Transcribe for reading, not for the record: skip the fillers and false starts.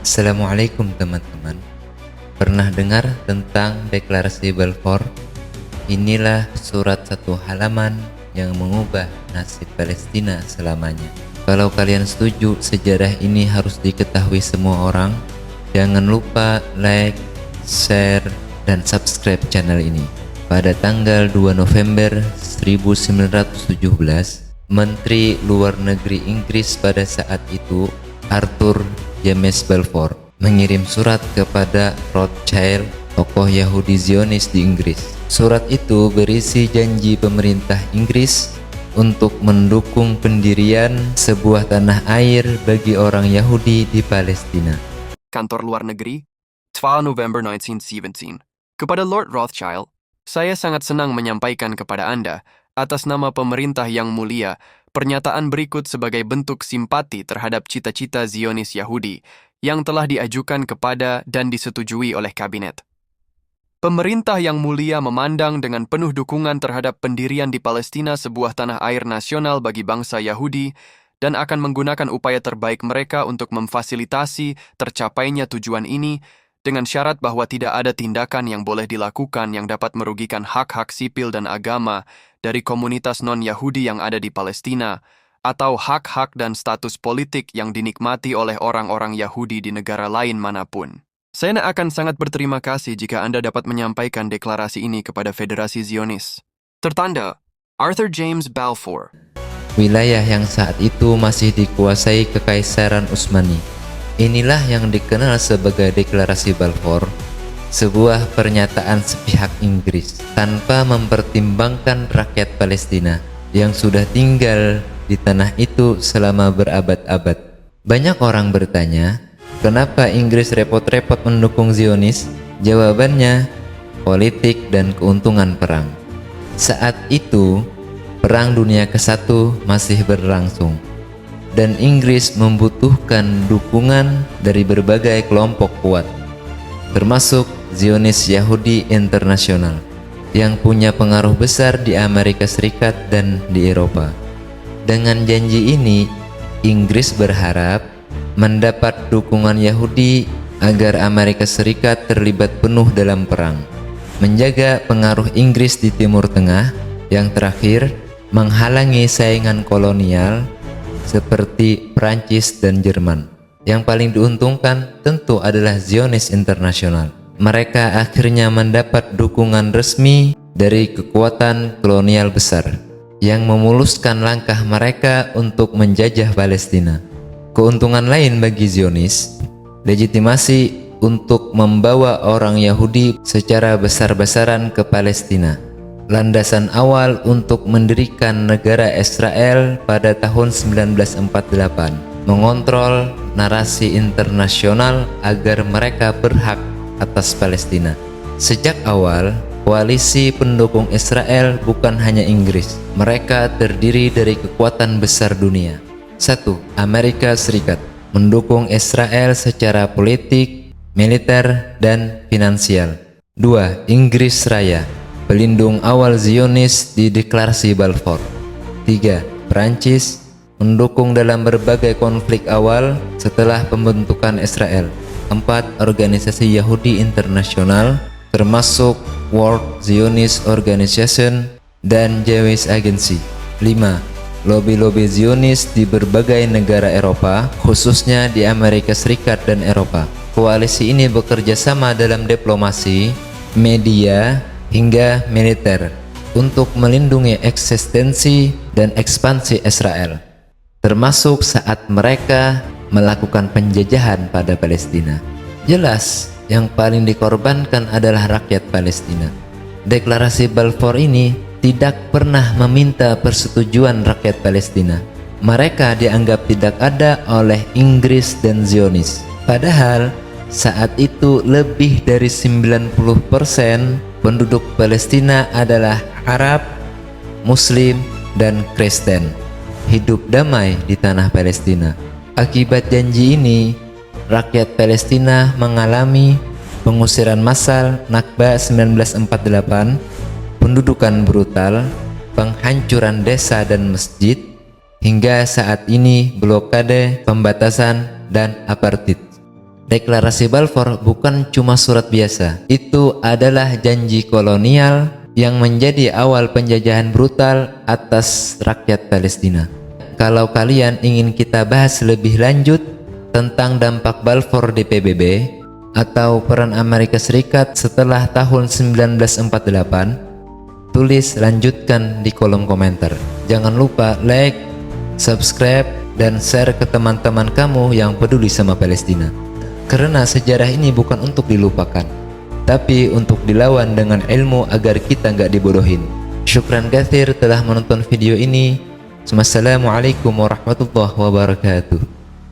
Assalamualaikum teman-teman. Pernah dengar tentang Deklarasi Balfour? Inilah surat satu halaman yang mengubah nasib Palestina selamanya. Kalau kalian setuju sejarah ini harus diketahui semua orang, jangan lupa like, share, dan subscribe channel ini. Pada tanggal 2 November 1917, Menteri Luar Negeri Inggris pada saat itu, Arthur James Balfour, mengirim surat kepada Rothschild, tokoh Yahudi Zionis di Inggris. Surat itu berisi janji pemerintah Inggris untuk mendukung pendirian sebuah tanah air bagi orang Yahudi di Palestina. Kantor Luar Negeri, 12 November 1917. Kepada Lord Rothschild, saya sangat senang menyampaikan kepada Anda, atas nama pemerintah yang mulia, pernyataan berikut sebagai bentuk simpati terhadap cita-cita Zionis Yahudi yang telah diajukan kepada dan disetujui oleh kabinet. Pemerintah yang mulia memandang dengan penuh dukungan terhadap pendirian di Palestina sebuah tanah air nasional bagi bangsa Yahudi dan akan menggunakan upaya terbaik mereka untuk memfasilitasi tercapainya tujuan ini dengan syarat bahwa tidak ada tindakan yang boleh dilakukan yang dapat merugikan hak-hak sipil dan agama dari komunitas non-Yahudi yang ada di Palestina, atau hak-hak dan status politik yang dinikmati oleh orang-orang Yahudi di negara lain manapun. Saya akan sangat berterima kasih jika Anda dapat menyampaikan deklarasi ini kepada Federasi Zionis. Tertanda, Arthur James Balfour. Wilayah yang saat itu masih dikuasai Kekaisaran Utsmani. Inilah yang dikenal sebagai Deklarasi Balfour, sebuah pernyataan sepihak Inggris tanpa mempertimbangkan rakyat Palestina yang sudah tinggal di tanah itu selama berabad-abad. Banyak orang bertanya, kenapa Inggris repot-repot mendukung Zionis? Jawabannya, politik dan keuntungan perang. Saat itu, Perang Dunia ke-1 masih berlangsung, dan Inggris membutuhkan dukungan dari berbagai kelompok kuat, termasuk Zionis Yahudi Internasional yang punya pengaruh besar di Amerika Serikat dan di Eropa. Dengan janji ini, Inggris berharap mendapat dukungan Yahudi agar Amerika Serikat terlibat penuh dalam perang, menjaga pengaruh Inggris di Timur Tengah, yang terakhir menghalangi saingan kolonial seperti Prancis dan Jerman. Yang paling diuntungkan tentu adalah Zionis Internasional. Mereka akhirnya mendapat dukungan resmi dari kekuatan kolonial besar yang memuluskan langkah mereka untuk menjajah Palestina. Keuntungan lain bagi Zionis, legitimasi untuk membawa orang Yahudi secara besar-besaran ke Palestina. Landasan awal untuk mendirikan negara Israel pada tahun 1948, mengontrol narasi internasional agar mereka berhak atas Palestina. Sejak awal, koalisi pendukung Israel bukan hanya Inggris. Mereka terdiri dari kekuatan besar dunia. 1. Amerika Serikat mendukung Israel secara politik, militer, dan finansial. 2. Inggris Raya, pelindung awal Zionis di Deklarasi Balfour. 3. Prancis mendukung dalam berbagai konflik awal setelah pembentukan Israel. 4. Organisasi Yahudi Internasional termasuk World Zionist Organization dan Jewish Agency. 5. Lobi-lobi Zionis di berbagai negara Eropa, khususnya di Amerika Serikat dan Eropa. Koalisi ini bekerja sama dalam diplomasi, media, hingga militer untuk melindungi eksistensi dan ekspansi Israel, termasuk saat mereka melakukan penjajahan pada Palestina. Jelas, yang paling dikorbankan adalah rakyat Palestina. Deklarasi Balfour ini tidak pernah meminta persetujuan rakyat Palestina. Mereka dianggap tidak ada oleh Inggris dan Zionis. Padahal saat itu lebih dari 90% penduduk Palestina adalah Arab, Muslim, dan Kristen. Hidup damai di tanah Palestina. Akibat janji ini, rakyat Palestina mengalami pengusiran massal Nakba 1948, pendudukan brutal, penghancuran desa dan masjid, hingga saat ini blokade, pembatasan, dan apartheid. Deklarasi Balfour bukan cuma surat biasa. Itu adalah janji kolonial yang menjadi awal penjajahan brutal atas rakyat Palestina. Kalau kalian ingin kita bahas lebih lanjut tentang dampak Balfour di PBB atau peran Amerika Serikat setelah tahun 1948, tulis lanjutkan di kolom komentar. Jangan lupa like, subscribe, dan share ke teman-teman kamu yang peduli sama Palestina. Karena sejarah ini bukan untuk dilupakan, tapi untuk dilawan dengan ilmu agar kita nggak dibodohin. Syukran katsir telah menonton video ini. Wassalamualaikum warahmatullahi wabarakatuh.